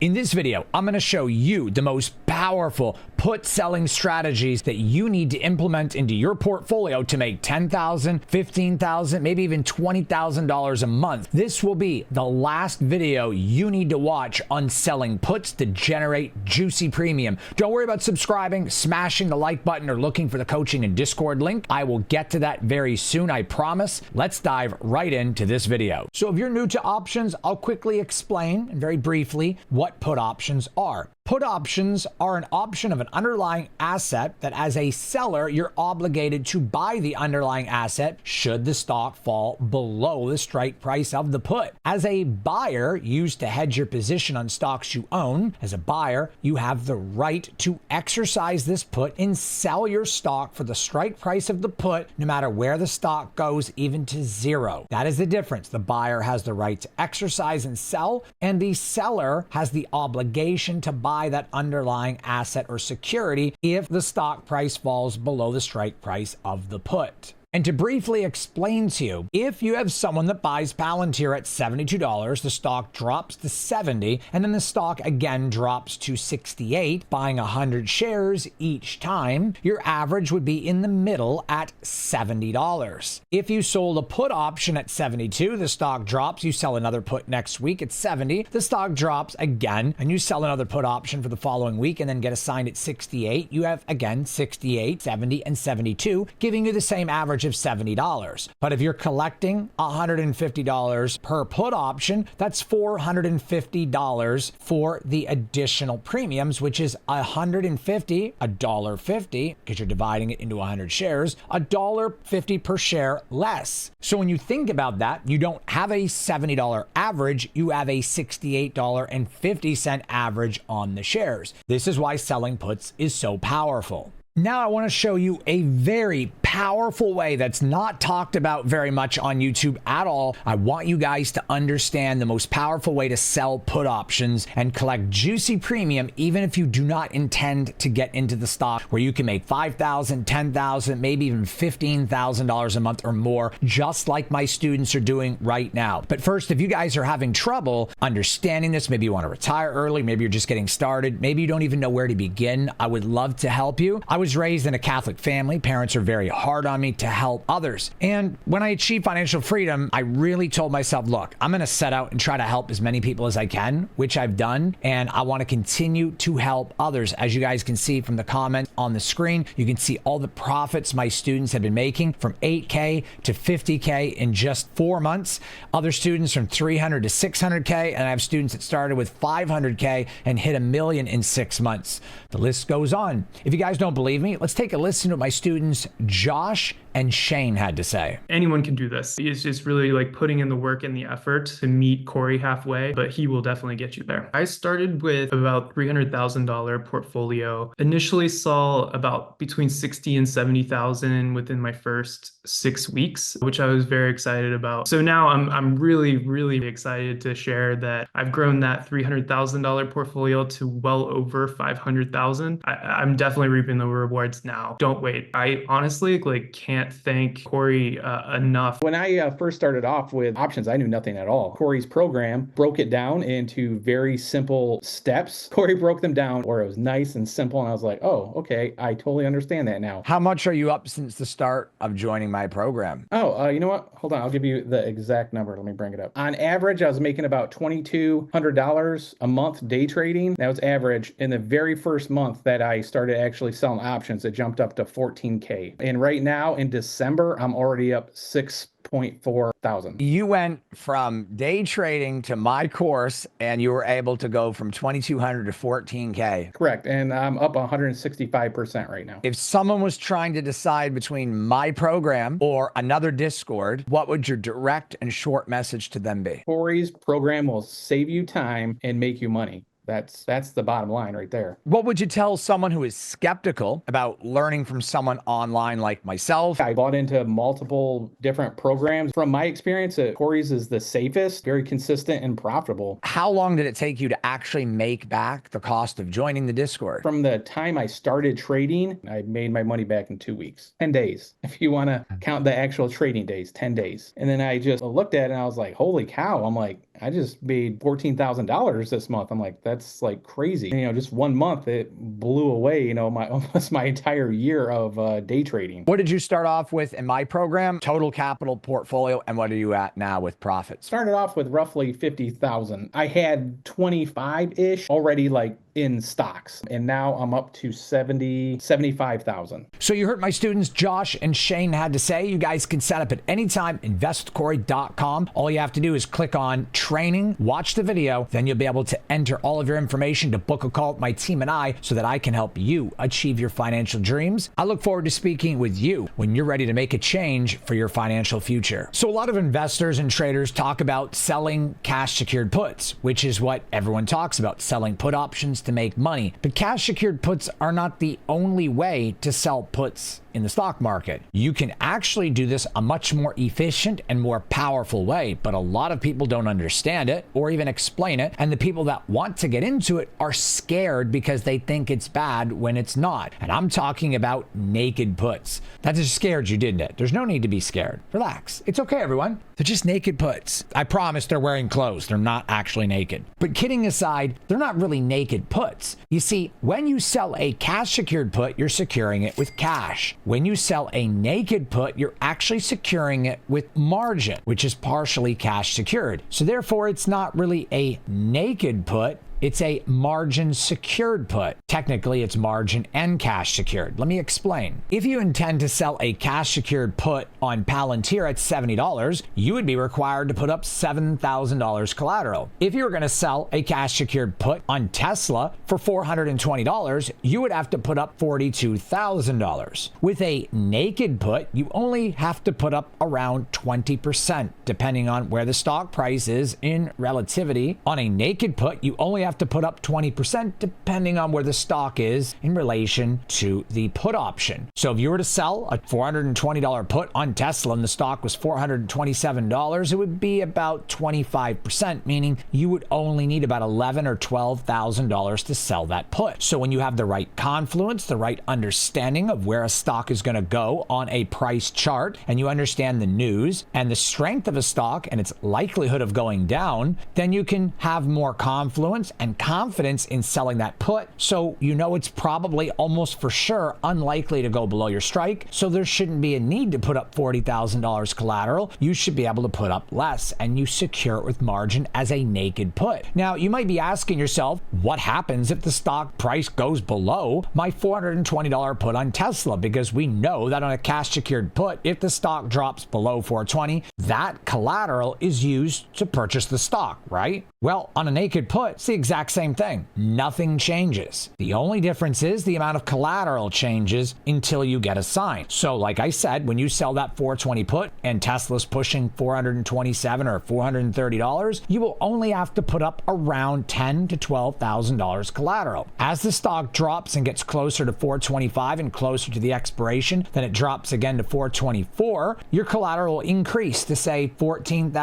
In this video, I'm going to show you the most powerful put selling strategies that you need to implement into your portfolio to make $10,000, $15,000, maybe even $20,000 a month. This will be the last video you need to watch on selling puts to generate juicy premium. Don't worry about subscribing, smashing the like button, or looking for the coaching and Discord link. I will get to that very soon, I promise. Let's dive right into this video. So if you're new to options, I'll quickly explain and very briefly what put options are. Put options are an option of an underlying asset that as a seller, you're obligated to buy the underlying asset should the stock fall below the strike price of the put. As a buyer, used to hedge your position on stocks you own, as a buyer, you have the right to exercise this put and sell your stock for the strike price of the put, no matter where the stock goes, even to zero. That is the difference. The buyer has the right to exercise and sell, and the seller has the obligation to buy that underlying asset or security if the stock price falls below the strike price of the put. And to briefly explain to you, if you have someone that buys Palantir at $72, the stock drops to $70, and then the stock again drops to $68, buying 100 shares each time, your average would be in the middle at $70. If you sold a put option at $72, the stock drops, you sell another put next week at $70, the stock drops again, and you sell another put option for the following week and then get assigned at $68, you have again $68, $70, and $72, giving you the same average of $70. But if you're collecting $150 per put option, that's $450 for the additional premiums, which is $150, $1.50, because you're dividing it into 100 shares, $1.50 per share less. So when you think about that, you don't have a $70 average, you have a $68.50 average on the shares. This is why selling puts is so powerful. Now I want to show you a very powerful way that's not talked about very much on YouTube at all. I want you guys to understand the most powerful way to sell put options and collect juicy premium, even if you do not intend to get into the stock, where you can make $5,000, $10,000, maybe even $15,000 a month or more, just like my students are doing right now. But first, if you guys are having trouble understanding this, maybe you want to retire early, maybe you're just getting started, maybe you don't even know where to begin, I would love to help you. I was raised in a Catholic family. Parents are very hard on me to help others. And when I achieved financial freedom, I really told myself, look, I'm going to set out and try to help as many people as I can, which I've done. And I want to continue to help others. As you guys can see from the comments on the screen, you can see all the profits my students have been making, from 8K to 50K in just 4 months. Other students from 300 to 600K. And I have students that started with 500K and hit $1 million in 6 months. The list goes on. If you guys don't believe me, let's take a listen to what my students Josh and Shane had to say. Anyone can do this. It's just really like putting in the work and the effort to meet Corey halfway, but he will definitely get you there. I started with about $300,000 portfolio. Initially saw about between 60 and 70,000 within my first 6 weeks, which I was very excited about. So now I'm really excited to share that I've grown that $300,000 portfolio to well over 500,000. I'm definitely reaping the rewards now. Don't wait. I honestly can't thank Corey enough. When I first started off with options, I knew nothing at all. Corey's program broke it down into very simple steps. Corey broke them down where it was nice and simple, and I was like, oh, okay, I totally understand that now. How much are you up since the start of joining my program? Oh, you know what? Hold on, I'll give you the exact number. Let me bring it up. On average, I was making about $2,200 a month day trading. That was average. In the very first month that I started actually selling options, it jumped up to 14K. And right now in December, I'm already up 6.4 thousand. You went from day trading to my course, and you were able to go from 2,200 to 14K. Correct. And I'm up 165% right now. If someone was trying to decide between my program or another Discord, what would your direct and short message to them be? Corey's program will save you time and make you money. That's the bottom line right there. What would you tell someone who is skeptical about learning from someone online like myself? I bought into multiple different programs. From my experience, Corey's is the safest, very consistent and profitable. How long did it take you to actually make back the cost of joining the Discord? From the time I started trading, I made my money back in 2 weeks, 10 days. If you want to count the actual trading days, 10 days. And then I just looked at it and I was like, holy cow. I'm like, I just made $14,000 this month. I'm like, that's like crazy. And, just 1 month, it blew away, almost my entire year of day trading. What did you start off with in my program? Total capital portfolio. And what are you at now with profits? Started off with roughly 50,000. I had 25-ish already like in stocks. And now I'm up to 75,000. So you heard my students, Josh and Shane, had to say. You guys can set up at any time, investwithcorey.com. All you have to do is click on training, watch the video, then you'll be able to enter all of your information to book a call with my team and I so that I can help you achieve your financial dreams. I look forward to speaking with you when you're ready to make a change for your financial future. So a lot of investors and traders talk about selling cash secured puts, which is what everyone talks about, selling put options to make money. But cash secured puts are not the only way to sell puts in the stock market. You can actually do this a much more efficient and more powerful way, but a lot of people don't understand it or even explain it. And the people that want to get into it are scared because they think it's bad when it's not. And I'm talking about naked puts. That just scared you, didn't it? There's no need to be scared. Relax. It's okay, everyone. They're just naked puts. I promise they're wearing clothes. They're not actually naked. But kidding aside, they're not really naked puts. You see, when you sell a cash secured put, you're securing it with cash. When you sell a naked put, you're actually securing it with margin, which is partially cash secured. So therefore, it's not really a naked put. It's a margin secured put. Technically, it's margin and cash secured. Let me explain. If you intend to sell a cash secured put on Palantir at $70, you would be required to put up $7,000 collateral. If you were going to sell a cash secured put on Tesla for $420, you would have to put up $42,000. With a naked put, you only have to put up around 20%, depending on where the stock price is in relativity. On a naked put, you only have to put up 20% depending on where the stock is in relation to the put option. So if you were to sell a $420 put on Tesla and the stock was $427, it would be about 25%, meaning you would only need about $11,000 or $12,000 to sell that put. So when you have the right confluence, the right understanding of where a stock is going to go on a price chart, and you understand the news and the strength of a stock and its likelihood of going down, then you can have more confluence and confidence in selling that put. So you know it's probably almost for sure unlikely to go below your strike. So there shouldn't be a need to put up $40,000 collateral. You should be able to put up less and you secure it with margin as a naked put. Now you might be asking yourself, what happens if the stock price goes below my $420 put on Tesla? Because we know that on a cash secured put, if the stock drops below 420, that collateral is used to purchase the stock, right? Well, on a naked put, it's the exact same thing. Nothing changes. The only difference is the amount of collateral changes until you get assigned. So like I said, when you sell that 420 put and Tesla's pushing $427 or $430, you will only have to put up around $10,000 to $12,000 collateral. As the stock drops and gets closer to 425 and closer to the expiration, then it drops again to 424, your collateral will increase to say $14,000,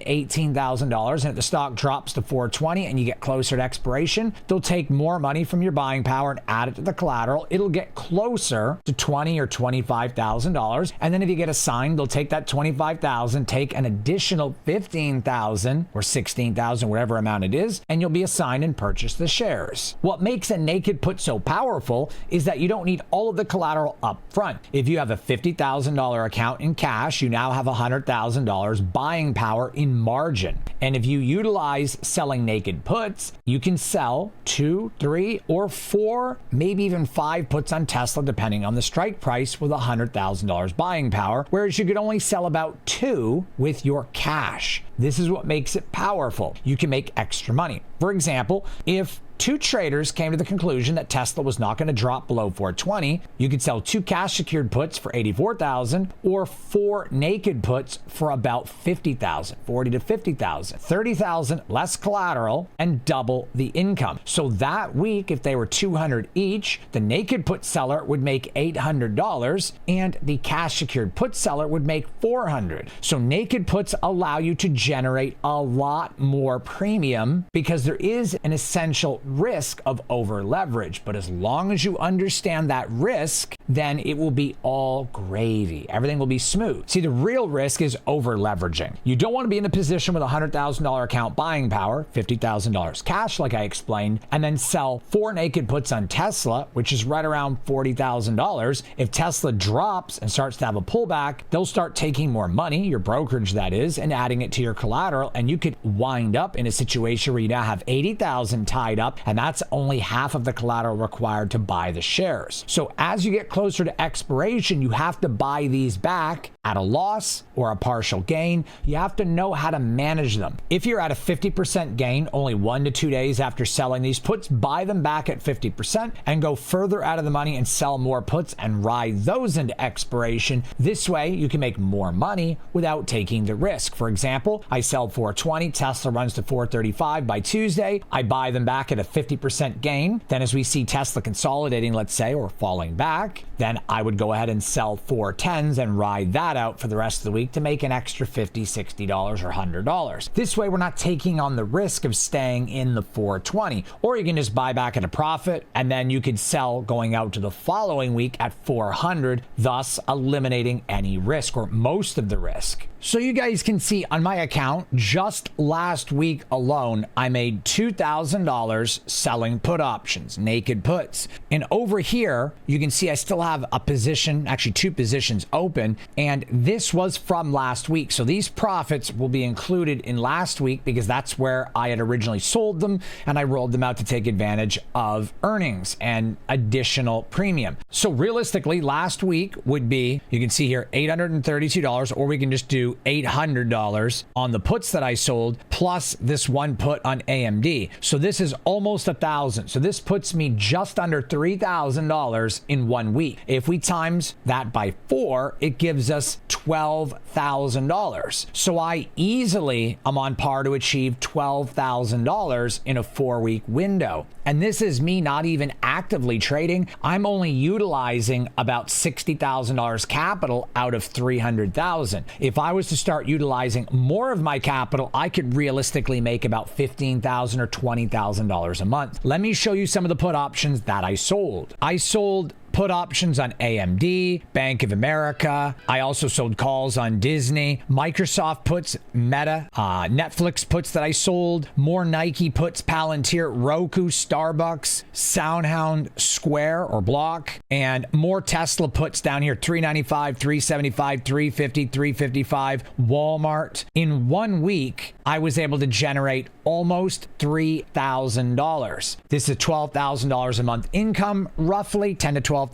$18,000, and if the stock drops to 420 and you get closer to expiration, they'll take more money from your buying power and add it to the collateral. It'll get closer to $20,000 or $25,000. And then if you get assigned, they'll take that $25,000, take an additional $15,000 or $16,000, whatever amount it is, and you'll be assigned and purchase the shares. What makes a naked put so powerful is that you don't need all of the collateral up front. If you have a $50,000 account in cash, you now have $100,000 buying power in margin. And if you utilize selling naked puts, you can sell 2, 3, or 4, maybe even 5 puts on Tesla, depending on the strike price, with $100,000 buying power, whereas you could only sell about 2 with your cash. This is what makes it powerful. You can make extra money. For example, if 2 traders came to the conclusion that Tesla was not going to drop below 420, you could sell 2 cash secured puts for $84,000 or 4 naked puts for about $50,000, $40,000 to $50,000, $30,000 less collateral, and double the income. So that week, if they were $200 each, the naked put seller would make $800 and the cash secured put seller would make $400. So naked puts allow you to generate a lot more premium because there is an essential risk of over leverage. But as long as you understand that risk then it will be all gravy. Everything will be smooth. See, the real risk is over leveraging. You don't want to be in a position with a $100,000 account buying power, $50,000 cash, like I explained, and then sell 4 naked puts on Tesla, which is right around $40,000. If Tesla drops and starts to have a pullback, they'll start taking more money, your brokerage that is, and adding it to your collateral, and you could wind up in a situation where you now have 80,000 tied up, and that's only half of the collateral required to buy the shares. So as you get closer to expiration, you have to buy these back at a loss or a partial gain. You have to know how to manage them. If you're at a 50% gain only 1 to 2 days after selling these puts, buy them back at 50% and go further out of the money and sell more puts and ride those into expiration. This way you can make more money without taking the risk. For example, I sell 420, Tesla runs to 435 by Tuesday. I buy them back at a 50% gain. Then as we see Tesla consolidating, let's say, or falling back, then I would go ahead and sell 410s and ride that out for the rest of the week to make an extra $50, $60 or $100. This way we're not taking on the risk of staying in the 420. Or you can just buy back at a profit and then you could sell going out to the following week at 400, thus eliminating any risk or most of the risk. So you guys can see on my account, just last week alone, I made $2,000 selling put options, naked puts. And over here, you can see I still have a position, actually 2 positions open, and this was from last week. So these profits will be included in last week because that's where I had originally sold them, and I rolled them out to take advantage of earnings and additional premium. So realistically, last week would be, you can see here, $832, or we can just do $800 on the puts that I sold, plus this one put on AMD. So this is almost $1,000. So this puts me just under $3,000 in 1 week. If we times that by 4, it gives us $12,000. So I easily am on par to achieve $12,000 in a 4-week window. And this is me not even actively trading. I'm only utilizing about $60,000 capital out of $300,000. If I was to start utilizing more of my capital, I could realistically make about $15,000 or $20,000 a month. Let me show you some of the put options that I sold. I sold put options on AMD, Bank of America. I also sold calls on Disney, Microsoft puts, Meta, Netflix puts that I sold, more Nike puts, Palantir, Roku, Starbucks, SoundHound, Square or Block, and more Tesla puts down here, 395, 375, 350, 355, Walmart. In 1 week, I was able to generate almost $3,000. This is $12,000 a month income, roughly 10 to 12,000,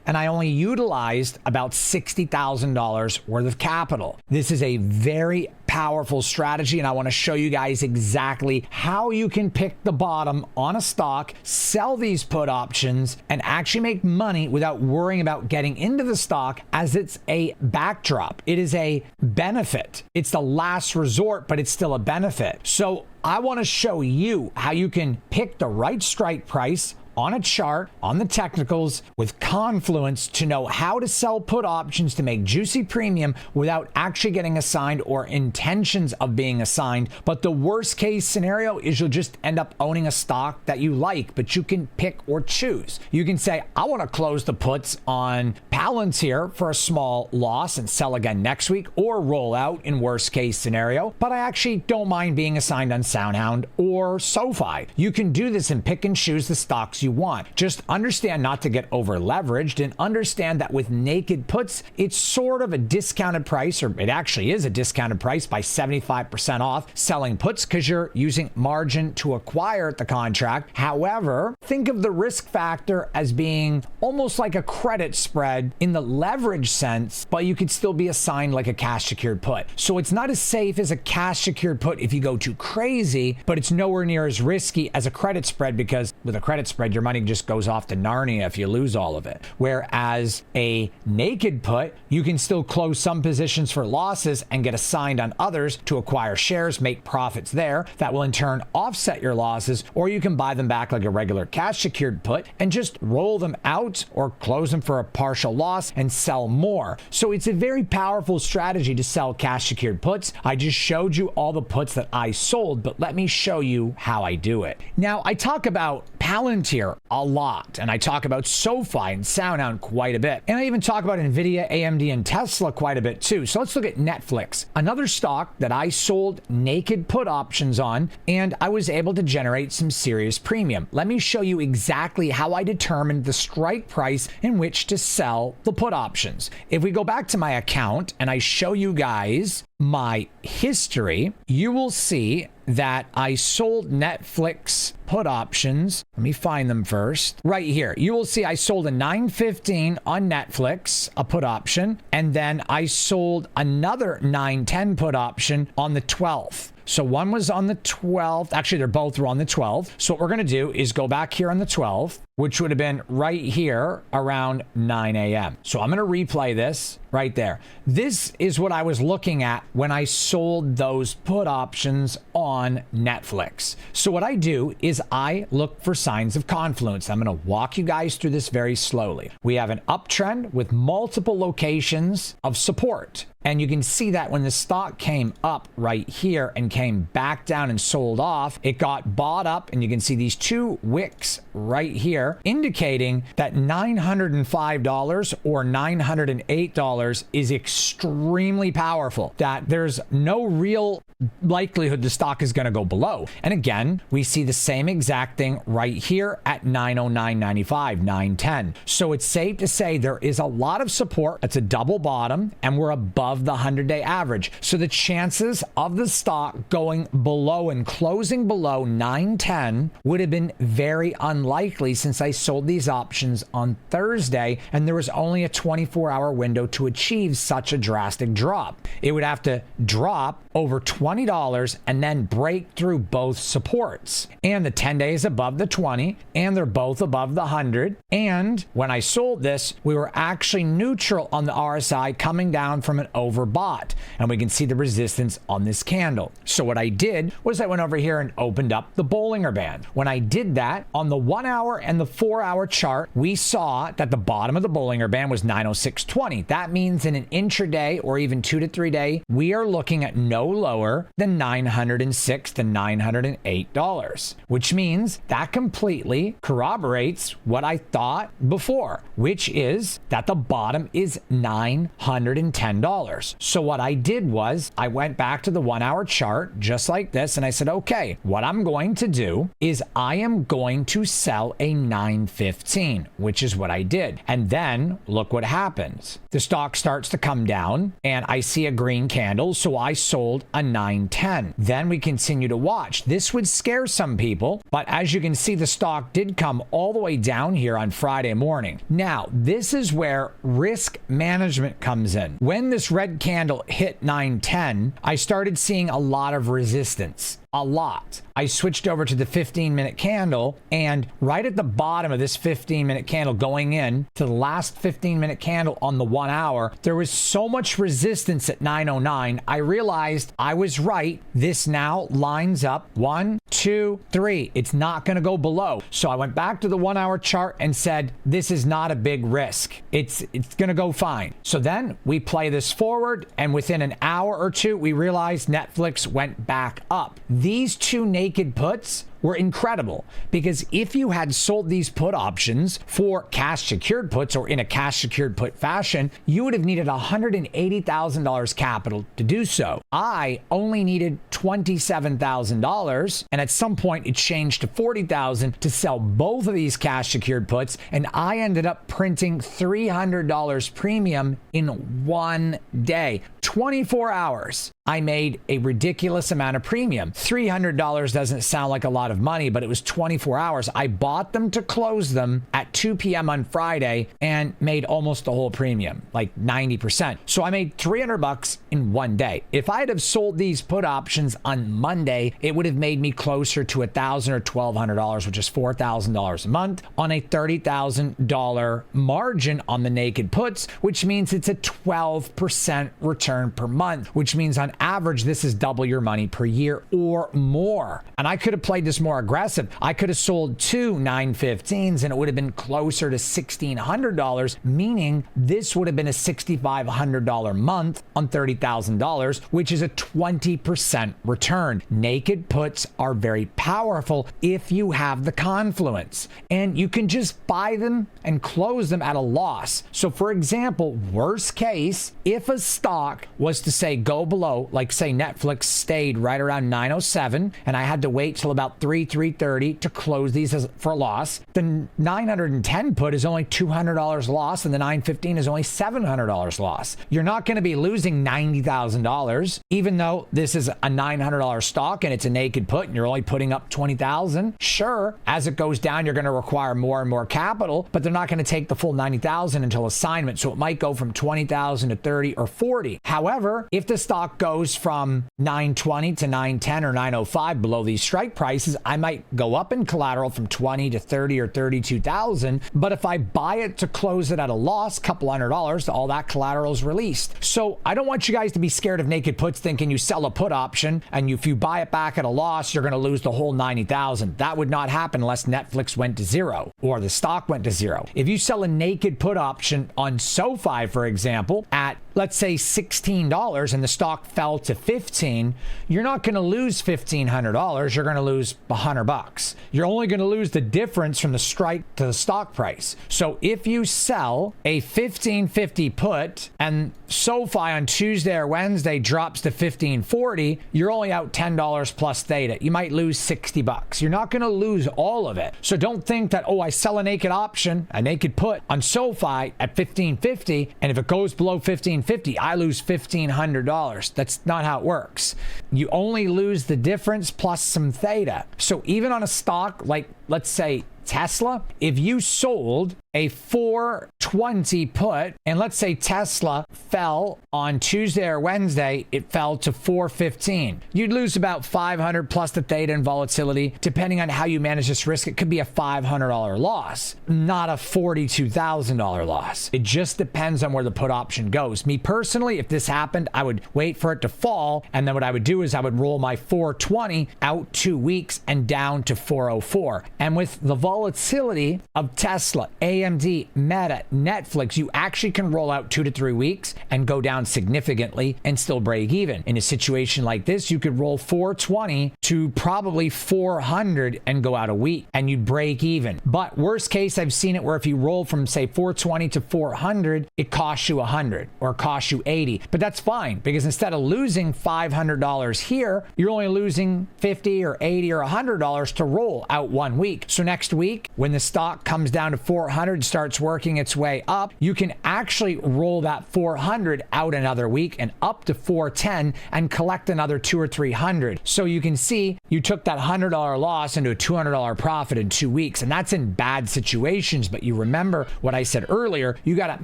and I only utilized about $60,000 worth of capital. This is a very powerful strategy, and I want to show you guys exactly how you can pick the bottom on a stock, sell these put options, and actually make money without worrying about getting into the stock, as it's a backdrop. It is a benefit. It's the last resort, but it's still a benefit. So I want to show you how you can pick the right strike price on a chart, on the technicals, with Confluence to know how to sell put options to make juicy premium without actually getting assigned or intentions of being assigned. But the worst case scenario is you'll just end up owning a stock that you like, but you can pick or choose. You can say, I want to close the puts on Palantir for a small loss and sell again next week, or roll out in worst case scenario, but I actually don't mind being assigned on SoundHound or SoFi. You can do this and pick and choose the stocks you want. Just understand not to get over leveraged, and understand that with naked puts, it's sort of a discounted price, or it actually is a discounted price by 75% off selling puts because you're using margin to acquire the contract. However, think of the risk factor as being almost like a credit spread in the leverage sense, but you could still be assigned like a cash secured put. So it's not as safe as a cash secured put if you go too crazy, but it's nowhere near as risky as a credit spread, because with a credit spread, your money just goes off to Narnia if you lose all of it. Whereas a naked put, you can still close some positions for losses and get assigned on others to acquire shares, make profits there that will in turn offset your losses, or you can buy them back like a regular cash secured put and just roll them out or close them for a partial loss and sell more. So it's a very powerful strategy to sell cash secured puts. I just showed you all the puts that I sold, but let me show you how I do it. Now, I talk about Palantir a lot, and I talk about SoFi and SoundHound quite a bit. And I even talk about NVIDIA, AMD, and Tesla quite a bit too. So let's look at Netflix, another stock that I sold naked put options on, and I was able to generate some serious premium. Let me show you exactly how I determined the strike price in which to sell the put options. If we go back to my account and I show you guys my history, you will see that I sold Netflix put options. Let me find them first. Right here. You will see I sold a 9.15 on Netflix, a put option, and then I sold another 9.10 put option on the 12th. So one was on the 12th. Actually, they're both were on the 12th. So what we're going to do is go back here on the 12th, which would have been right here around 9 a.m. So I'm going to replay this right there. This is what I was looking at when I sold those put options on Netflix. So what I do is I look for signs of confluence. I'm going to walk you guys through this very slowly. We have an uptrend with multiple locations of support. And you can see that when the stock came up right here and came back down and sold off, it got bought up, and you can see these two wicks right here indicating that $905 or $908 is extremely powerful, that there's no real likelihood the stock is going to go below. And again, we see the same exact thing right here at 909.95, 910. So it's safe to say there is a lot of support. It's a double bottom, and we're above the 100-day average. So the chances of the stock going below and closing below 910 would have been very unlikely, since I sold these options on Thursday and there was only a 24-hour window to achieve such a drastic drop. It would have to drop over $20 and then break through both supports. And the 10 days above the 20, and they're both above the 100. And when I sold this, we were actually neutral on the RSI, coming down from an overbought. And we can see the resistance on this candle. So what I did was I went over here and opened up the Bollinger Band. When I did that, on the 1 hour and the 4 hour chart, we saw that the bottom of the Bollinger Band was 906.20. That means in an intraday or even 2 to 3 day, we are looking at no lower than $906 to $908, which means that completely corroborates what I thought before, which is that the bottom is $910. So what I did was I went back to the 1 hour chart just like this, and I said, okay, what I'm going to do is I am going to sell a 915, which is what I did. And then look what happens. The stock starts to come down and I see a green candle, so I sold a 910. Then we continue to watch. This would scare some people, but as you can see, the stock did come all the way down here on Friday morning. Now, this is where risk management comes in. When this red candle hit 910, I started seeing a lot of resistance. A lot. I switched over to the 15-minute candle, and right at the bottom of this 15-minute candle going in to the last 15-minute candle on the 1 hour, there was so much resistance at 909. I realized I was right. This now lines up 1, 2, 3. It's not going to go below. So I went back to the 1 hour chart and said, this is not a big risk. It's going to go fine. So then we play this forward, and within an hour or two, we realized Netflix went back up. These two naked puts were incredible, because if you had sold these put options for cash secured puts or in a cash secured put fashion, you would have needed $180,000 capital to do so. I only needed $27,000, and at some point it changed to $40,000 to sell both of these cash secured puts, and I ended up printing $300 premium in 1 day. 24 hours. I made a ridiculous amount of premium. $300 doesn't sound like a lot of money, but it was 24 hours. I bought them to close them at 2 p.m. on Friday and made almost the whole premium, like 90%. So I made $300 in 1 day. If I'd have sold these put options on Monday, it would have made me closer to $1,000 or $1,200, which is $4,000 a month on a $30,000 margin on the naked puts, which means it's a 12% return per month, which means on average, this is double your money per year or more. And I could have played this was more aggressive. I could have sold two 915s and it would have been closer to $1,600, meaning this would have been a $6,500 month on $30,000, which is a 20% return. Naked puts are very powerful if you have the confluence, and you can just buy them and close them at a loss. So for example, worst case, if a stock was to say go below, like say Netflix stayed right around 907 and I had to wait till about 3:30 to close these for a loss, the 910 put is only $200 loss and the 915 is only $700 loss. You're not going to be losing $90,000, even though this is a $900 stock and it's a naked put and you're only putting up 20,000. Sure, as it goes down, you're going to require more and more capital, but they're not going to take the full 90,000 until assignment. So it might go from 20,000 to 30 or 40. However, if the stock goes from 920 to 910 or 905 below these strike prices, I might go up in collateral from 20 to 30 or 32,000. But if I buy it to close it at a loss, couple $100, all that collateral is released. So I don't want you guys to be scared of naked puts thinking you sell a put option and if you buy it back at a loss, you're going to lose the whole 90,000. That would not happen unless Netflix went to zero or the stock went to zero. If you sell a naked put option on SoFi, for example, at let's say $16 and the stock fell to 15, you're not going to lose $1,500. You're going to lose $100. You're only going to lose the difference from the strike to the stock price. So if you sell a 1550 put and SoFi on Tuesday or Wednesday drops to 1540, you're only out $10 plus theta. You might lose $60. You're not going to lose all of it. So don't think that, oh, I sell a naked option, a naked put on SoFi at 1550, and if it goes below 1550, I lose $1,500. That's not how it works. You only lose the difference plus some theta. So even on a stock like, let's say, Tesla, if you sold a 420 put, and let's say Tesla fell on Tuesday or Wednesday, it fell to 415. You'd lose about 500 plus the theta and volatility. Depending on how you manage this risk, it could be a $500 loss, not a $42,000 loss. It just depends on where the put option goes. Me personally, if this happened, I would wait for it to fall, and then what I would do is I would roll my 420 out 2 weeks and down to 404. And with the volatility of Tesla, AMD, Meta, Netflix, you actually can roll out 2 to 3 weeks and go down significantly and still break even. In a situation like this, you could roll 420 to probably 400 and go out a week and you'd break even. But worst case, I've seen it where if you roll from say 420 to 400, it costs you 100 or costs you 80. But that's fine because instead of losing $500 here, you're only losing 50 or 80 or $100 to roll out 1 week. So next week, when the stock comes down to 400, starts working its way up, you can actually roll that 400 out another week and up to 410 and collect another 200 or 300. So you can see you took that $100 loss into a $200 profit in 2 weeks, and that's in bad situations. But you remember what I said earlier, you got to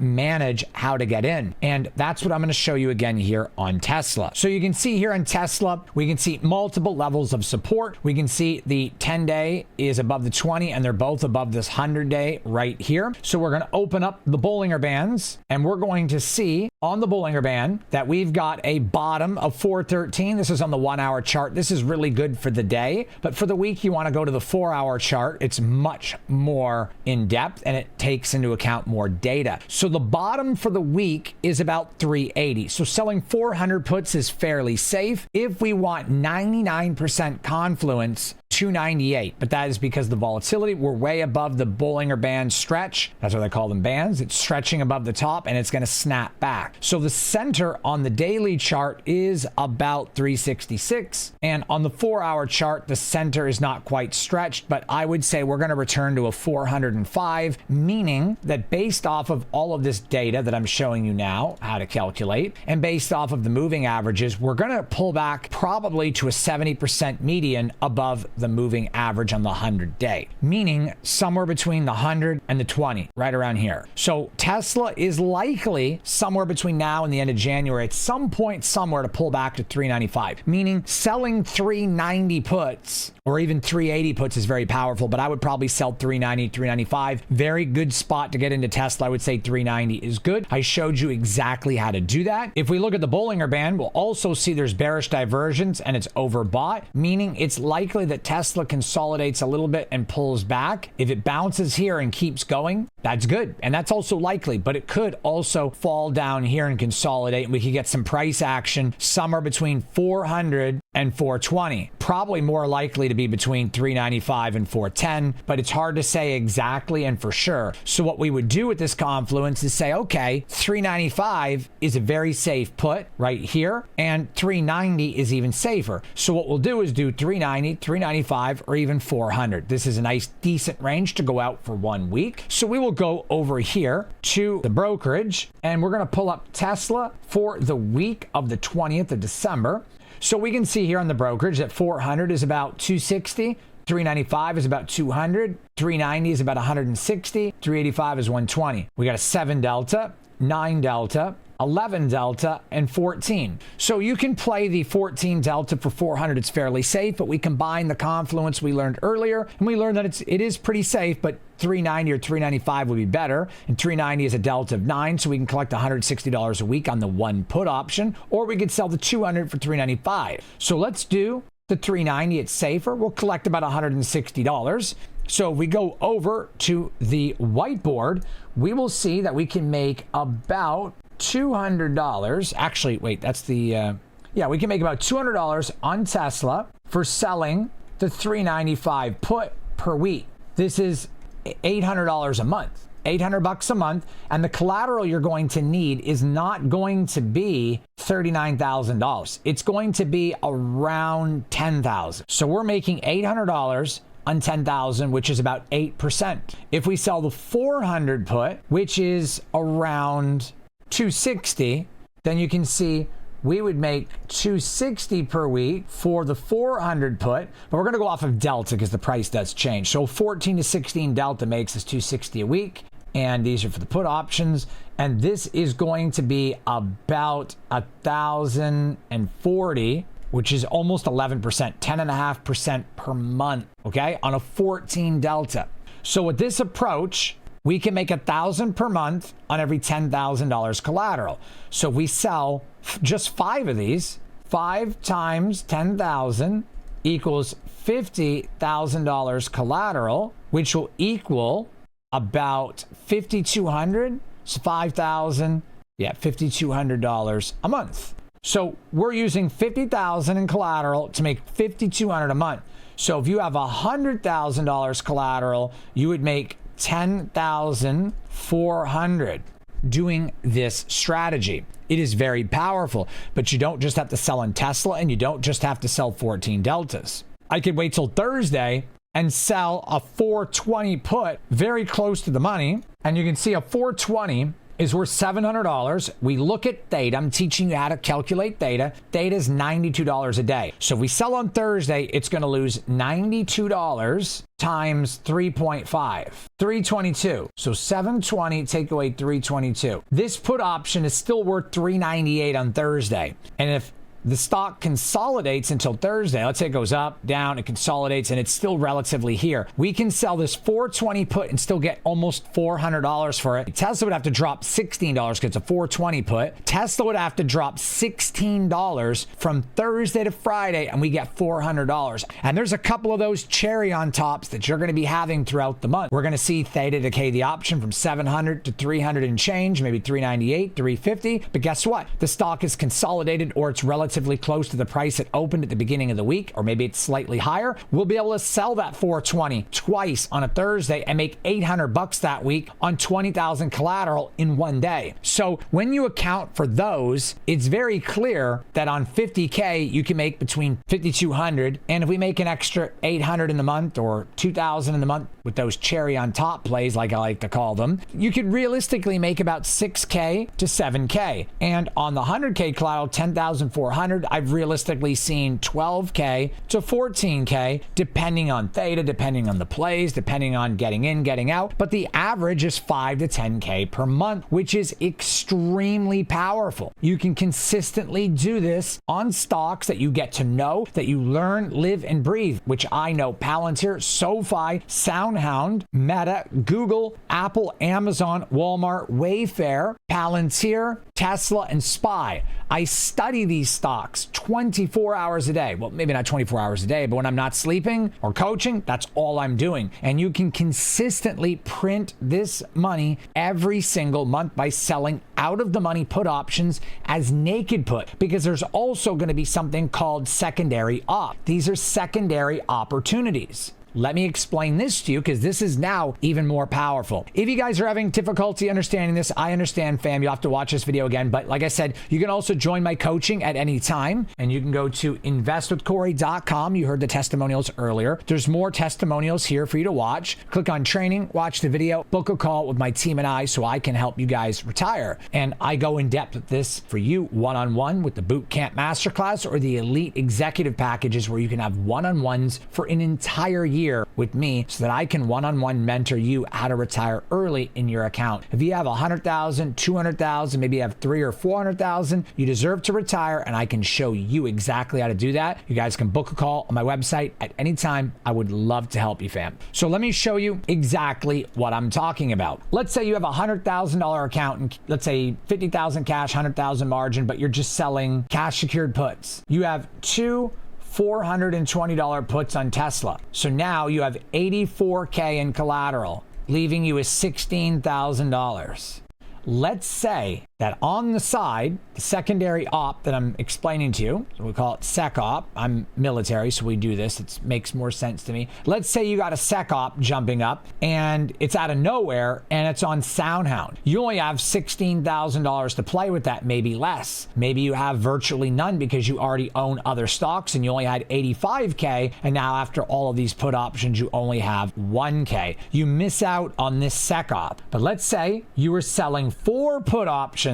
manage how to get in, and that's what I'm going to show you again here on Tesla. So you can see here on Tesla, we can see multiple levels of support. We can see the 10-day is above the 20, and they're both above this 100-day right here. So we're going to open up the Bollinger Bands, and we're going to see on the Bollinger Band that we've got a bottom of 413. This is on the 1 hour chart. This is really good for the day, but for the week, you want to go to the 4 hour chart. It's much more in depth and it takes into account more data. So the bottom for the week is about 380. So selling 400 puts is fairly safe. If we want 99% confluence, 298, but that is because the volatility, we're way above the Bollinger Band stretch. That's what they call them, bands. It's stretching above the top and it's going to snap back. So the center on the daily chart is about 366, and on the 4 hour chart, the center is not quite stretched, but I would say we're going to return to a 405, meaning that based off of all of this data that I'm showing you now, how to calculate, and based off of the moving averages, we're going to pull back probably to a 70% median above the moving average on the 100-day, meaning somewhere between the 100 and the 20, right around here. So Tesla is likely somewhere between now and the end of January, at some point somewhere, to pull back to 395, meaning selling 390 puts or even 380 puts is very powerful, but I would probably sell 390, 395. Very good spot to get into Tesla. I would say 390 is good. I showed you exactly how to do that. If we look at the Bollinger Band, we'll also see there's bearish divergence and it's overbought, meaning it's likely that Tesla Tesla consolidates a little bit and pulls back. If it bounces here and keeps going, that's good. And that's also likely, but it could also fall down here and consolidate, and we could get some price action somewhere between 400 and 420. Probably more likely to be between 395 and 410, but it's hard to say exactly and for sure. So what we would do with this confluence is say, okay, 395 is a very safe put right here, and 390 is even safer. So what we'll do is do 390, 395, or even 400. This is a nice decent range to go out for 1 week. So we will go over here to the brokerage, and we're going to pull up Tesla for the week of the 20th of December. So we can see here on the brokerage that 400 is about 260, 395 is about 200, 390 is about 160, 385 is 120. We got a 7 delta, 9 delta, 11 delta, and 14. So you can play the 14 delta for 400. It's fairly safe, but we combine the confluence we learned earlier, and we learned that it is pretty safe, but 390 or 395 would be better, and 390 is a delta of 9, so we can collect $160 a week on the 1 put option, or we could sell the 200 for 395. So let's do the 390. It's safer. We'll collect about $160. So if we go over to the whiteboard, we will see that we can make about $200. Actually, wait, that's the, we can make about $200 on Tesla for selling the 395 put per week. This is $800 a month, $800 a month. And the collateral you're going to need is not going to be $39,000. It's going to be around $10,000. So we're making $800 on 10,000, which is about 8%. If we sell the 400 put, which is around 260, then you can see we would make 260 per week for the 400 put, but we're going to go off of delta because the price does change. So 14 to 16 delta makes us 260 a week, and these are for the put options, and this is going to be about 1,040, which is almost 11%, 10.5% per month, okay, on a 14 delta. So with this approach, we can make $1,000 per month on every $10,000 collateral. So if we sell just 5 of these, 5 times 10,000 equals $50,000 collateral, which will equal about $5,200. So 5,000, $5,200 a month. So we're using $50,000 in collateral to make $5,200 a month. So if you have $100,000 collateral, you would make $10,400 doing this strategy. It is very powerful, but you don't just have to sell on Tesla, and you don't just have to sell 14 deltas. I could wait till Thursday and sell a 420 put very close to the money, and you can see a 420 is worth $700. We look at theta. I'm teaching you how to calculate theta. Theta is $92 a day. So if we sell on Thursday, it's going to lose $92 times 3.5, 322. So 720 take away 322. This put option is still worth $398 on Thursday. And if the stock consolidates until Thursday, let's say it goes up, down, it consolidates, and it's still relatively here, we can sell this 420 put and still get almost $400 for it. Tesla would have to drop $16 because it's a 420 put. Tesla would have to drop $16 from Thursday to Friday, and we get $400. And there's a couple of those cherry on tops that you're going to be having throughout the month. We're going to see theta decay the option from 700 to 300 and change, maybe 398, 350. But guess what? The stock is consolidated, or it's relatively close to the price it opened at the beginning of the week, or maybe it's slightly higher. We'll be able to sell that 420 twice on a Thursday and make $800 that week on 20,000 collateral in 1 day. So when you account for those, it's very clear that on 50K, you can make between 5,200, and if we make an extra 800 in the month or 2,000 in the month with those cherry on top plays, like I like to call them, you could realistically make about 6K to 7K. And on the 100K collateral, 10,400, I've realistically seen 12K to 14K, depending on theta, depending on the plays, depending on getting in, getting out. But the average is 5 to 10K per month, which is extremely powerful. You can consistently do this on stocks that you get to know, that you learn, live, and breathe, which I know: Palantir, SoFi, SoundHound, Meta, Google, Apple, Amazon, Walmart, Wayfair, Palantir, Tesla and SPY. I study these stocks 24 hours a day. Well, maybe not 24 hours a day, but when I'm not sleeping or coaching, that's all I'm doing. And you can consistently print this money every single month by selling out of the money put options as naked put, because there's also going to be something called secondary op. These are secondary opportunities. Let me explain this to you, because this is now even more powerful. If you guys are having difficulty understanding this, I understand, fam. You'll have to watch this video again. But like I said, you can also join my coaching at any time, and you can go to investwithcorey.com. You heard the testimonials earlier. There's more testimonials here for you to watch. Click on training, watch the video, book a call with my team and I so I can help you guys retire. And I go in depth with this for you one-on-one with the boot camp masterclass or the elite executive packages where you can have one-on-ones for an entire year with me so that I can one-on-one mentor you how to retire early in your account. If you have 100,000, 200,000, maybe you have 300,000 or 400,000, you deserve to retire, and I can show you exactly how to do that. You guys can book a call on my website at any time. I would love to help you, fam. So let me show you exactly what I'm talking about. Let's say you have a $100,000 account and let's say 50,000 cash, 100,000 margin, but you're just selling cash secured puts. You have two $420 puts on Tesla. So now you have $84K in collateral, leaving you with $16,000. Let's say that on the side, the secondary op that I'm explaining to you, so we call it sec op. I'm military, so we do this. It makes more sense to me. Let's say you got a sec op jumping up and it's out of nowhere and it's on SoundHound. You only have $16,000 to play with that, maybe less. Maybe you have virtually none because you already own other stocks and you only had 85K, and now after all of these put options, you only have 1K. You miss out on this sec op. But let's say you were selling 4 put options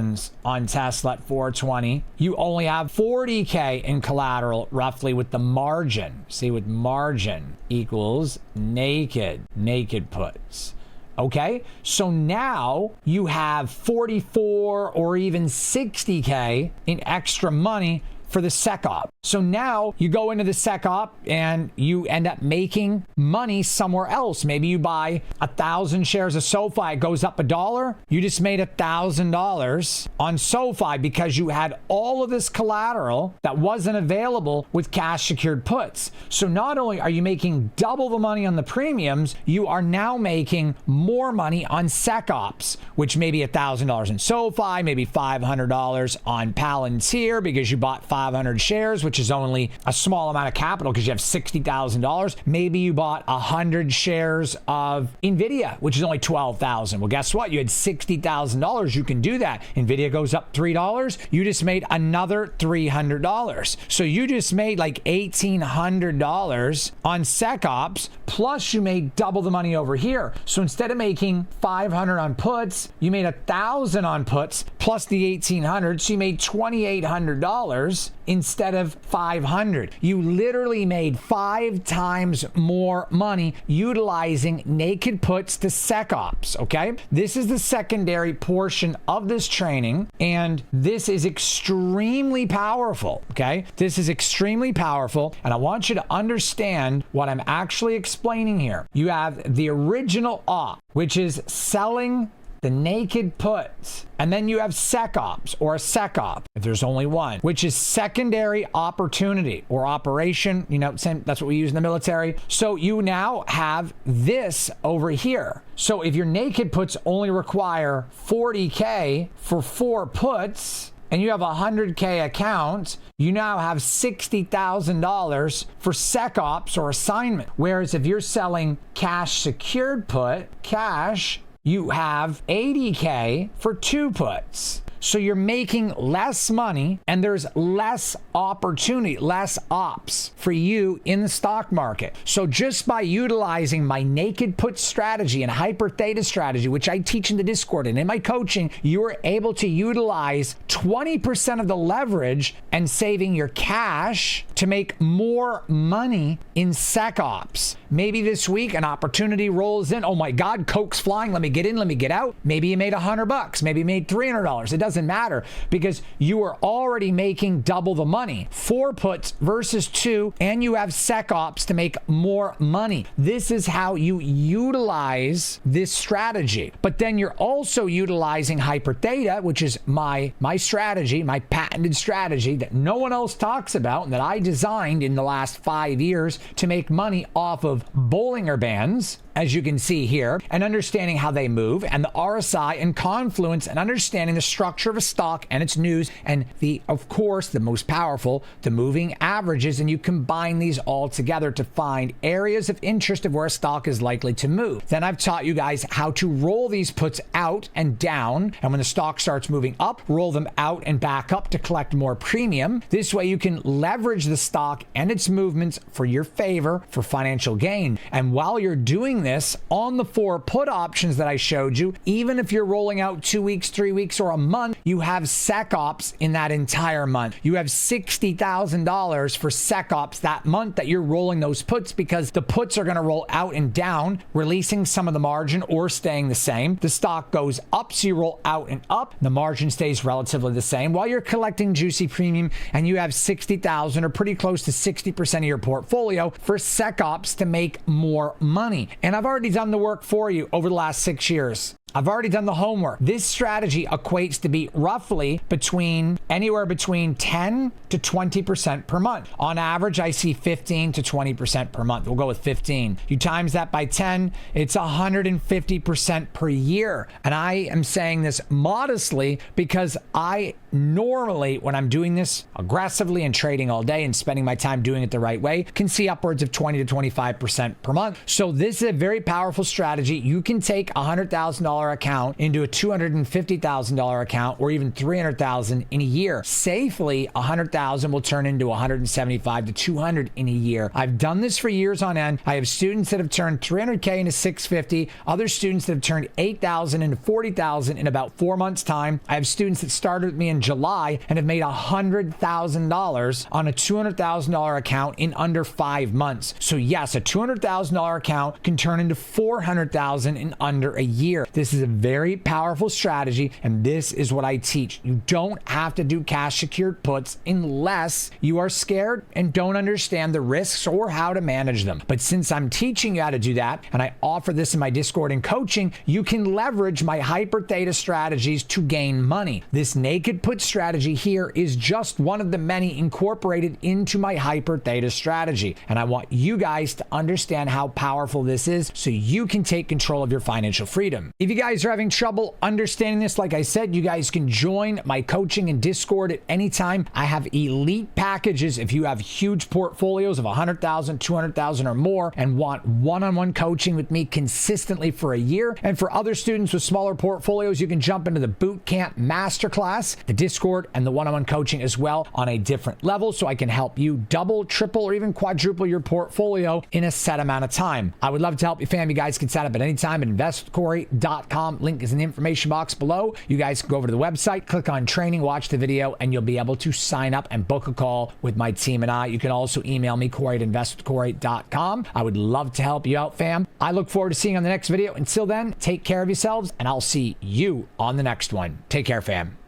on Tesla at 420. You only have 40K in collateral roughly with the margin. See, with margin equals naked puts. Okay, so now you have 44 or even 60K in extra money for the sec op. So now you go into the sec op and you end up making money somewhere else. Maybe you buy 1,000 shares of SoFi, it goes up $1. You just made $1,000 on SoFi because you had all of this collateral that wasn't available with cash secured puts. So not only are you making double the money on the premiums, you are now making more money on sec ops, which may be $1,000 in SoFi, maybe $500 on Palantir because you bought 500 shares, which is only a small amount of capital because you have $60,000. Maybe you bought 100 shares of Nvidia, which is only $12,000. Well, guess what? You had $60,000. You can do that. Nvidia goes up $3. You just made another $300. So you just made like $1,800 on sec ops, plus you made double the money over here. So instead of making 500 on puts, you made 1,000 on puts plus the 1,800. So you made $2,800 instead of 500. You literally made 5 times more money utilizing naked puts to sec ops. Okay, this is the secondary portion of this training, and this is extremely powerful. Okay, this is extremely powerful, and I want you to understand what I'm actually explaining here. You have the original op, which is selling the naked puts, and then you have sec ops or a sec op if there's only one, which is secondary opportunity or operation. You know, same, that's what we use in the military. So you now have this over here. So if your naked puts only require 40K for 4 puts, and you have a 100K account, you now have $60,000 for sec ops or assignment. Whereas if you're selling cash secured put, cash, you have 80K for 2 puts. So you're making less money and there's less opportunity, less ops for you in the stock market. So just by utilizing my naked put strategy and hyper theta strategy, which I teach in the Discord and in my coaching, you are able to utilize 20% of the leverage and saving your cash to make more money in sec ops. Maybe this week an opportunity rolls in. Oh my God, Coke's flying. Let me get in, let me get out. Maybe you made $100. Maybe you made $300. It doesn't doesn't matter because you are already making double the money. 4 puts versus 2, and you have sec ops to make more money. This is how you utilize this strategy. But then you're also utilizing hyper theta, which is my strategy, my patented strategy that no one else talks about and that I designed in the last 5 years to make money off of Bollinger Bands, as you can see here, and understanding how they move, and the RSI and Confluence, and understanding the structure of a stock and its news, and of course, the most powerful, the moving averages, and you combine these all together to find areas of interest of where a stock is likely to move. Then I've taught you guys how to roll these puts out and down, and when the stock starts moving up, roll them out and back up to collect more premium. This way you can leverage the stock and its movements for your favor for financial gain. And while you're doing this on the 4 put options that I showed you, even if you're rolling out 2 weeks, 3 weeks, or a month, you have sec ops in that entire month. You have $60,000 for sec ops that month that you're rolling those puts, because the puts are going to roll out and down, releasing some of the margin or staying the same. The stock goes up, so you roll out and up. The margin stays relatively the same while you're collecting juicy premium, and you have 60,000 or pretty close to 60% of your portfolio for sec ops to make more money. And I've already done the work for you over the last 6 years. I've already done the homework. This strategy equates to be roughly anywhere between 10 to 20% per month. On average, I see 15 to 20% per month. We'll go with 15. You times that by 10, it's 150% per year. And I am saying this modestly because I normally, when I'm doing this aggressively and trading all day and spending my time doing it the right way, can see upwards of 20 to 25% per month. So this is a very powerful strategy. You can take a $100,000 account into a $250,000 account, or even $300,000 in a year. Safely, $100,000 will turn into $175 to $200 in a year. I've done this for years on end. I have students that have turned $300K into $650, other students that have turned $8,000 into $40,000 in about 4 months' time. I have students that started with me in July and have made $100,000 on a $200,000 account in under 5 months. So yes, a $200,000 account can turn into $400,000 in under a year. This is a very powerful strategy, and this is what I teach. You don't have to do cash secured puts unless you are scared and don't understand the risks or how to manage them. But since I'm teaching you how to do that, and I offer this in my Discord and coaching, you can leverage my hyper theta strategies to gain money. This naked put strategy here is just one of the many incorporated into my hyper theta strategy. And I want you guys to understand how powerful this is so you can take control of your financial freedom. If you guys are having trouble understanding this, like I said, you guys can join my coaching and Discord at any time. I have elite packages if you have huge portfolios of 100,000, 200,000 or more and want one-on-one coaching with me consistently for a year. And for other students with smaller portfolios, you can jump into the Bootcamp Masterclass, the Discord, and the one-on-one coaching as well on a different level, so I can help you double, triple, or even quadruple your portfolio in a set amount of time. I would love to help you, fam. You guys can sign up at any time at investwithcorey.com. Link is in the information box below. You guys can go over to the website, click on training, watch the video, and you'll be able to sign up and book a call with my team and I. You can also email me, Corey@investwithcorey.com. I would love to help you out, fam. I look forward to seeing you on the next video. Until then, take care of yourselves, and I'll see you on the next one. Take care, fam.